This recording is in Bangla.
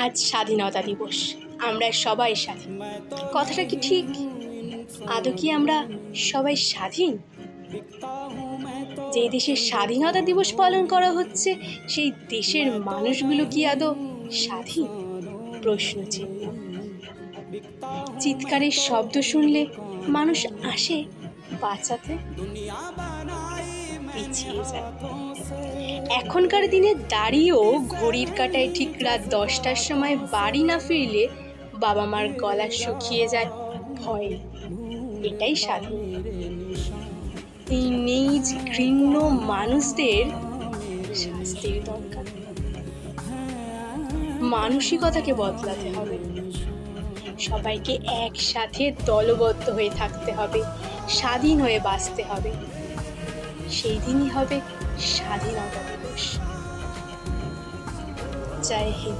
আজ স্বাধীনতা দিবস, আমরা সবাই স্বাধীন। কথাটা কি ঠিক? আদৌ কি আমরা সবাই স্বাধীন? যে দেশের স্বাধীনতা দিবস পালন করা হচ্ছে সেই দেশের মানুষগুলো কি আদৌ স্বাধীন? প্রশ্ন চিহ্ন। চিৎকারের শব্দ শুনলে মানুষ আসে বাঁচাতে, পিছিয়ে যায়। এখনকার দিনে দাঁড়িয়েও ঘড়ির কাঁটায় ঠিক রাত 10টার সময় বাড়ি না ফিরলে বাবা মার গলা শুকিয়ে যায় ভয়ে। এটাই স্বাধীন। এই নীচ ঘৃণ্য মানুষদের শাস্তির দরকার। মানসিকতাকে বদলাতে হবে। সবাইকে একসাথে দলবদ্ধ হয়ে থাকতে হবে, স্বাধীন হয়ে বাঁচতে হবে। সেই দিনই হবে স্বাধীনতা দিবস। জয় হিন্দ।